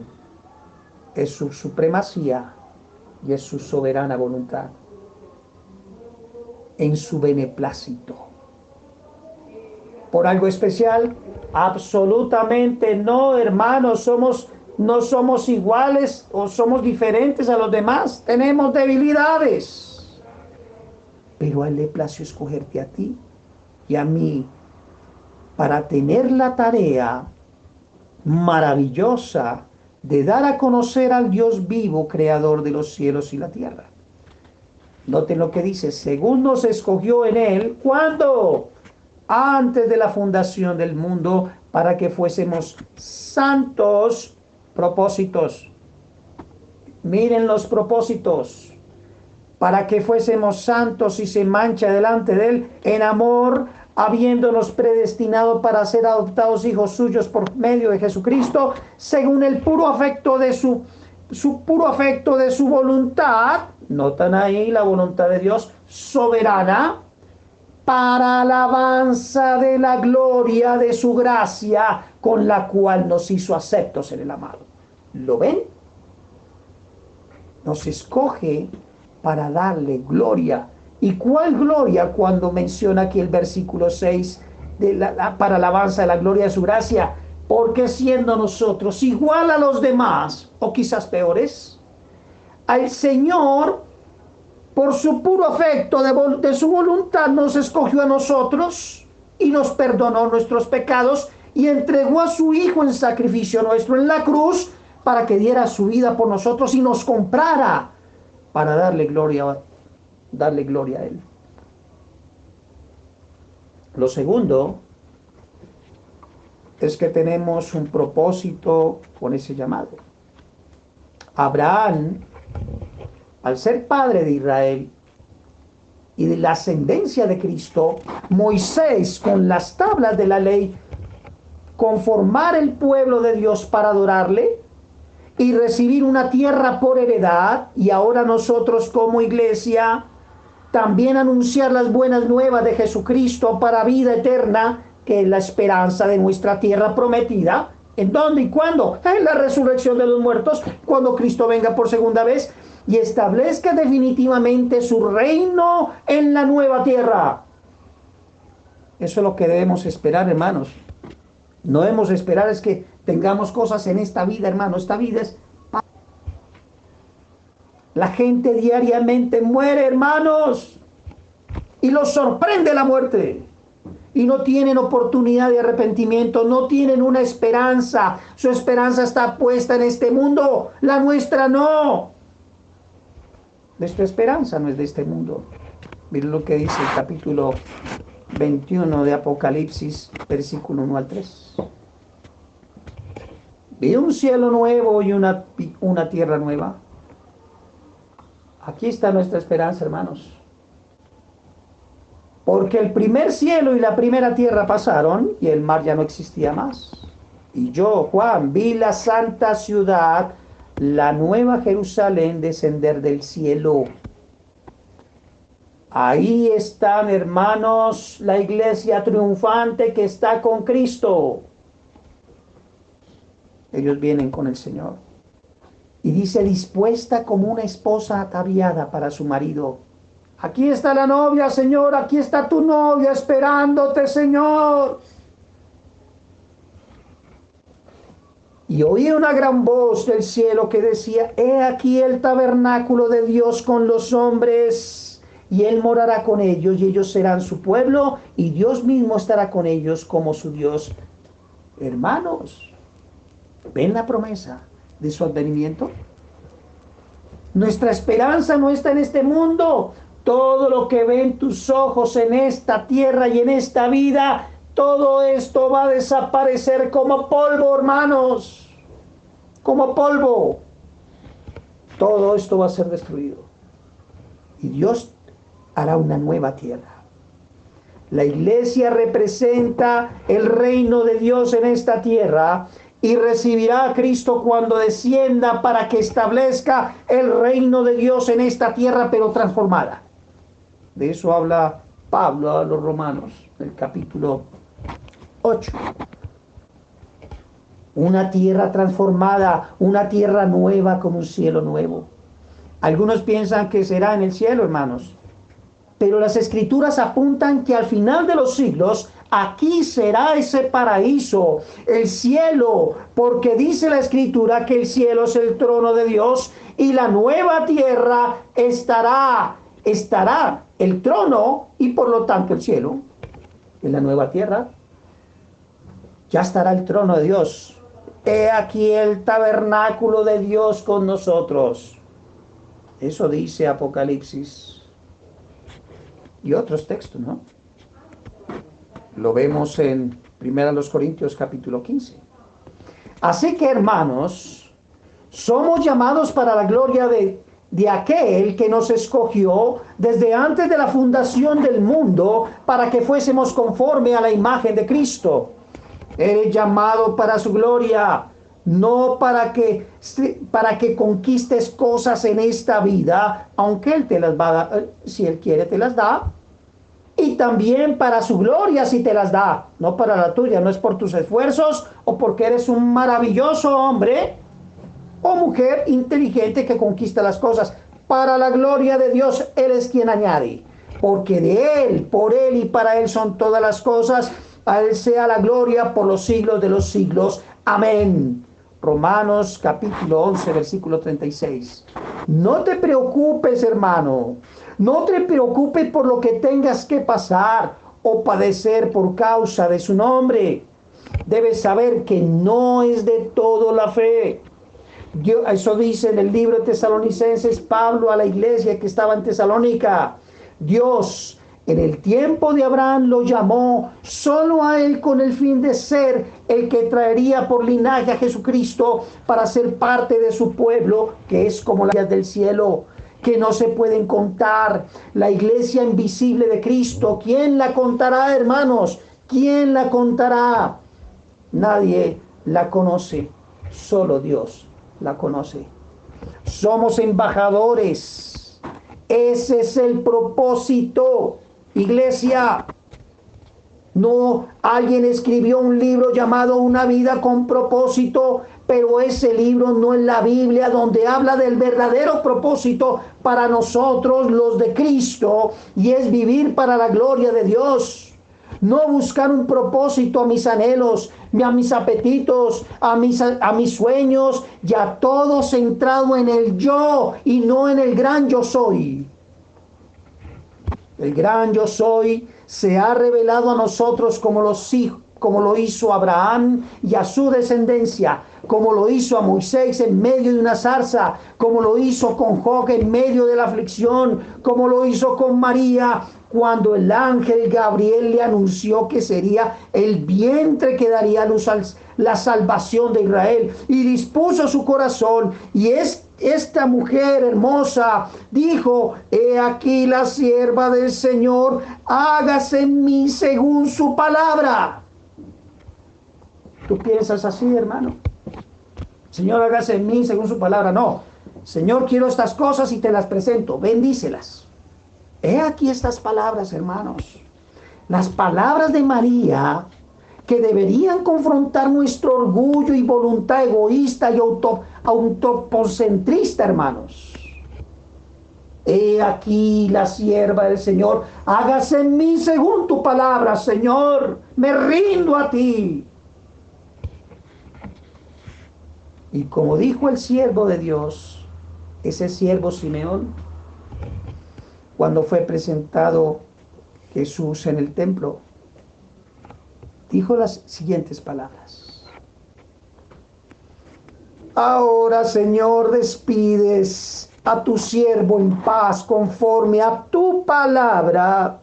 Es su supremacía y es su soberana voluntad. En su beneplácito. ¿Por algo especial? Absolutamente no, hermanos. No somos iguales o somos diferentes a los demás. Tenemos debilidades. Pero a Él le plació escogerte a ti y a mí para tener la tarea maravillosa de dar a conocer al Dios vivo, creador de los cielos y la tierra. Noten lo que dice, según nos escogió en Él, ¿cuándo? antes de la fundación del mundo, para que fuésemos santos. Propósitos. Miren los propósitos. Para que fuésemos santos y sin mancha delante de Él, en amor, habiéndonos predestinado para ser adoptados hijos suyos por medio de Jesucristo, según el puro afecto de su puro afecto de su voluntad. Notan ahí la voluntad de Dios soberana, para alabanza de la gloria de su gracia, con la cual nos hizo aceptos en el amado. ¿Lo ven? Nos escoge para darle gloria. ¿Y cuál gloria? Cuando menciona aquí el versículo 6, para alabanza de la gloria de su gracia, porque siendo nosotros igual a los demás, o quizás peores, al Señor, por su puro afecto de su voluntad, nos escogió a nosotros y nos perdonó nuestros pecados y entregó a su Hijo en sacrificio nuestro en la cruz, para que diera su vida por nosotros y nos comprara para darle gloria a Él. Lo segundo es que tenemos un propósito con ese llamado. Abraham, al ser padre de Israel y de la ascendencia de Cristo, Moisés, con las tablas de la ley, conformar el pueblo de Dios para adorarle y recibir una tierra por heredad, y ahora nosotros como iglesia también anunciar las buenas nuevas de Jesucristo para vida eterna, que es la esperanza de nuestra tierra prometida. ¿En dónde y cuándo? En la resurrección de los muertos, cuando Cristo venga por segunda vez y establezca definitivamente su reino en la nueva tierra. Eso es lo que debemos esperar, hermanos. No debemos esperar es que tengamos cosas en esta vida, hermano. Esta vida es... La gente diariamente muere, hermanos, y los sorprende la muerte. Y no tienen oportunidad de arrepentimiento, no tienen una esperanza. Su esperanza está puesta en este mundo, la nuestra no. Nuestra esperanza no es de este mundo. Miren lo que dice el capítulo 21 de Apocalipsis, versículo 1 al 3. Vi un cielo nuevo y una tierra nueva. Aquí está nuestra esperanza, hermanos. Porque el primer cielo y la primera tierra pasaron y el mar ya no existía más. Y yo, Juan, vi la santa ciudad, la nueva Jerusalén, descender del cielo. Ahí están, hermanos, la iglesia triunfante que está con Cristo. Ellos vienen con el Señor. Y dice, dispuesta como una esposa ataviada para su marido. Aquí está la novia, Señor, aquí está tu novia esperándote, Señor. Y oí una gran voz del cielo que decía, he aquí el tabernáculo de Dios con los hombres, y Él morará con ellos, y ellos serán su pueblo, y Dios mismo estará con ellos como su Dios. Hermanos, ¿ven la promesa de su advenimiento? Nuestra esperanza no está en este mundo. Todo lo que ven tus ojos en esta tierra y en esta vida, todo esto va a desaparecer como polvo, hermanos. Como polvo. Todo esto va a ser destruido. Y Dios hará una nueva tierra. La iglesia representa el reino de Dios en esta tierra y recibirá a Cristo cuando descienda para que establezca el reino de Dios en esta tierra, pero transformada. De eso habla Pablo a los romanos, el capítulo 8. Una tierra transformada, una tierra nueva como un cielo nuevo. Algunos piensan que será en el cielo, hermanos. Pero las escrituras apuntan que al final de los siglos, aquí será ese paraíso, el cielo, porque dice la escritura que el cielo es el trono de Dios y la nueva tierra estará el trono y por lo tanto el cielo. En la nueva tierra ya estará el trono de Dios. He aquí el tabernáculo de Dios con nosotros. Eso dice Apocalipsis. Y otros textos, ¿no? Lo vemos en 1 Corintios capítulo 15. Así que, hermanos, somos llamados para la gloria de aquel que nos escogió desde antes de la fundación del mundo para que fuésemos conforme a la imagen de Cristo. Eres llamado para su gloria, no para que conquistes cosas en esta vida, aunque Él te las va a dar, si Él quiere te las da, y también para su gloria si te las da, no para la tuya. No es por tus esfuerzos o porque eres un maravilloso hombre o mujer inteligente que conquista las cosas. Para la gloria de Dios, Él es quien añade, porque de Él, por Él y para Él son todas las cosas. A Él sea la gloria por los siglos de los siglos. Amén. Romanos capítulo 11, versículo 36. No te preocupes, hermano. No te preocupes por lo que tengas que pasar o padecer por causa de su nombre. Debes saber que no es de todo la fe. Eso dice en el libro de Tesalonicenses Pablo a la iglesia que estaba en Tesalónica. Dios en el tiempo de Abraham lo llamó solo a él con el fin de ser el que traería por linaje a Jesucristo para ser parte de su pueblo, que es como las del cielo, que no se pueden contar. La iglesia invisible de Cristo, ¿quién la contará, hermanos? ¿Quién la contará? Nadie la conoce, solo Dios la conoce. Somos embajadores. Ese es el propósito. Iglesia, no, alguien escribió un libro llamado Una vida con propósito, pero ese libro no es la Biblia, donde habla del verdadero propósito para nosotros los de Cristo, y es vivir para la gloria de Dios. No buscar un propósito a mis anhelos, a mis apetitos, a mis sueños, ya todo centrado en el yo y no en el gran yo soy. El gran yo soy se ha revelado a nosotros como lo hizo a Abraham y a su descendencia, como lo hizo a Moisés en medio de una zarza, como lo hizo con Job en medio de la aflicción, como lo hizo con María cuando el ángel Gabriel le anunció que sería el vientre que daría a luz la salvación de Israel, y dispuso su corazón, y esta mujer hermosa dijo: he aquí la sierva del Señor, hágase en mí según su palabra. ¿Tú piensas así, hermano? Señor, hágase en mí según su palabra. No, Señor, quiero estas cosas y te las presento, bendícelas. He aquí estas palabras, hermanos. Las palabras de María, que deberían confrontar nuestro orgullo y voluntad egoísta y autocentrista, hermanos. He aquí la sierva del Señor, hágase en mí según tu palabra, Señor, me rindo a ti. Y como dijo el siervo de Dios, ese siervo Simeón, cuando fue presentado Jesús en el templo, dijo las siguientes palabras: ahora, Señor, despides a tu siervo en paz conforme a tu palabra,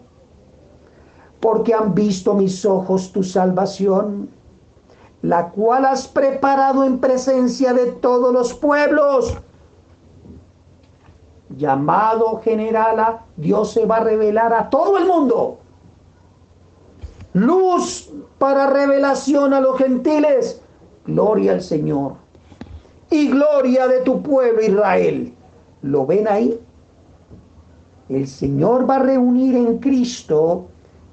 porque han visto mis ojos tu salvación, la cual has preparado en presencia de todos los pueblos. Llamado general, Dios se va a revelar a todo el mundo. Luz para revelación a los gentiles. Gloria al Señor. Y gloria de tu pueblo Israel. ¿Lo ven ahí? El Señor va a reunir en Cristo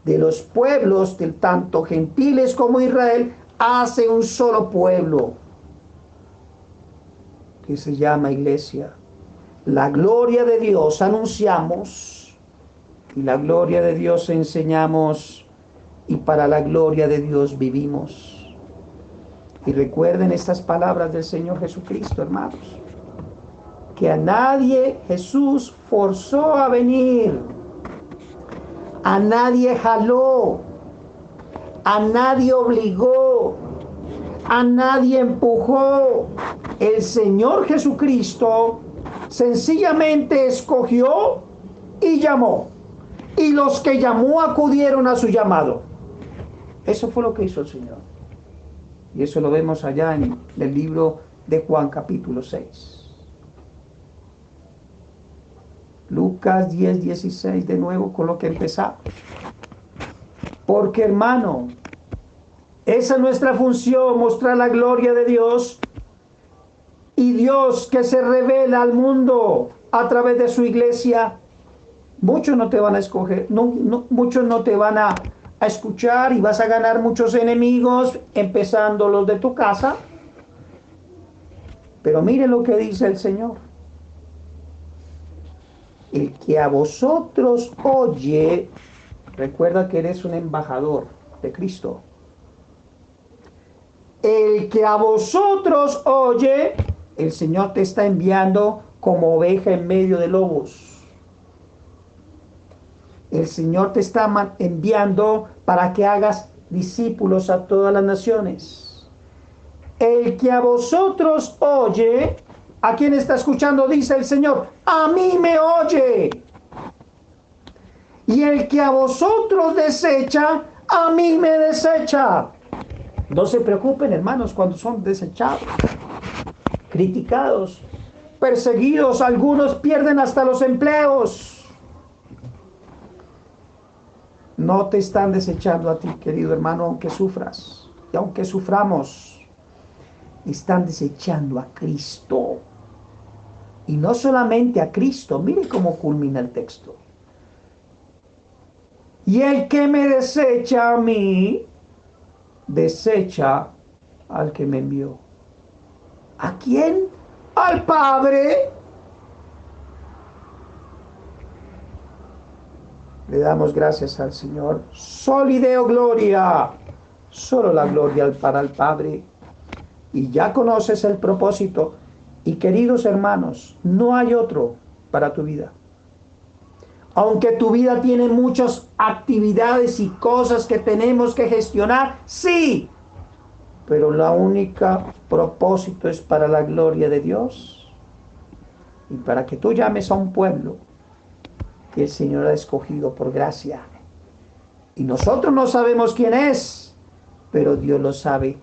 de los pueblos, de tanto gentiles como Israel, hace un solo pueblo que se llama iglesia. La gloria de Dios anunciamos, y la gloria de Dios enseñamos, y para la gloria de Dios vivimos. Y recuerden estas palabras del Señor Jesucristo, hermanos, que a nadie Jesús forzó a venir, a nadie jaló, a nadie obligó, a nadie empujó. El Señor Jesucristo sencillamente escogió y llamó, y los que llamó acudieron a su llamado. Eso fue lo que hizo el Señor. Y eso lo vemos allá en el libro de Juan capítulo 6. Lucas 10, 16, de nuevo con lo que empezamos. Porque, hermano, esa es nuestra función, mostrar la gloria de Dios. Y Dios que se revela al mundo a través de su iglesia. Muchos no te van a escoger, muchos no te van a escuchar, y vas a ganar muchos enemigos, empezando los de tu casa. Pero mire lo que dice el Señor. El que a vosotros oye, recuerda que eres un embajador de Cristo. El que a vosotros oye, el Señor te está enviando como oveja en medio de lobos. El Señor te está enviando para que hagas discípulos a todas las naciones. El que a vosotros oye, ¿a quién está escuchando? Dice el Señor, a mí me oye. Y el que a vosotros desecha, a mí me desecha. No se preocupen, hermanos, cuando son desechados, criticados, perseguidos, algunos pierden hasta los empleos. No te están desechando a ti, querido hermano, aunque sufras. Y aunque suframos, están desechando a Cristo. Y no solamente a Cristo, mire cómo culmina el texto. Y el que me desecha a mí, desecha al que me envió. ¿A quién? Al Padre. Le damos gracias al Señor. Soli Deo gloria. Solo la gloria para el Padre. Y ya conoces el propósito. Y queridos hermanos, no hay otro para tu vida. Aunque tu vida tiene muchas actividades y cosas que tenemos que gestionar, sí. Pero la única propósito es para la gloria de Dios. Y para que tú llames a un pueblo que el Señor ha escogido por gracia. Y nosotros no sabemos quién es, pero Dios lo sabe.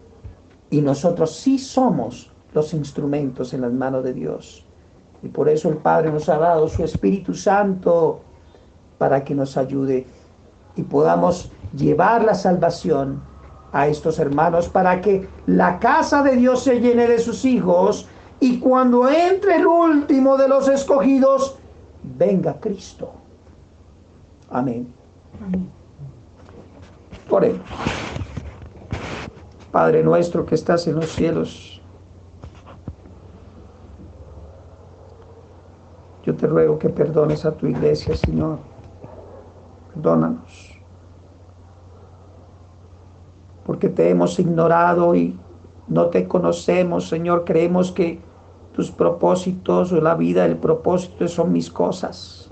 Y nosotros sí somos los instrumentos en las manos de Dios. Y por eso el Padre nos ha dado su Espíritu Santo para que nos ayude y podamos llevar la salvación a estos hermanos, para que la casa de Dios se llene de sus hijos, y cuando entre el último de los escogidos, venga Cristo. Amén. Amén. Oremos. Padre nuestro que estás en los cielos, yo te ruego que perdones a tu iglesia, Señor. Perdónanos, porque te hemos ignorado y no te conocemos, Señor. Creemos que tus propósitos o la vida, el propósito son mis cosas.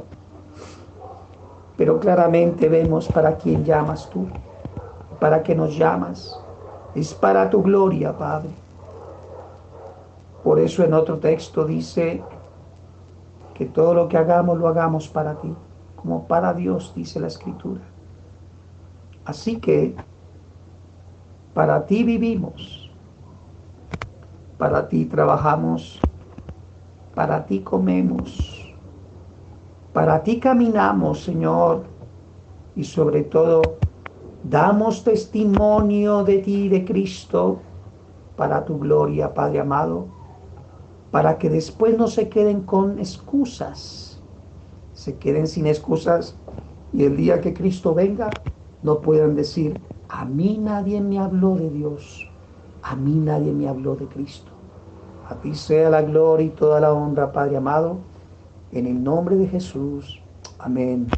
Pero claramente vemos para quién llamas tú, para qué nos llamas. Es para tu gloria, Padre. Por eso en otro texto dice que todo lo que hagamos lo hagamos para ti, como para Dios, dice la Escritura. Así que para ti vivimos, para ti trabajamos, para ti comemos, para ti caminamos, Señor, y sobre todo damos testimonio de ti, de Cristo, para tu gloria, Padre amado, para que después no se queden con excusas, se queden sin excusas, y el día que Cristo venga no puedan decir, a mí nadie me habló de Dios, a mí nadie me habló de Cristo. A ti sea la gloria y toda la honra, Padre amado, en el nombre de Jesús. Amén.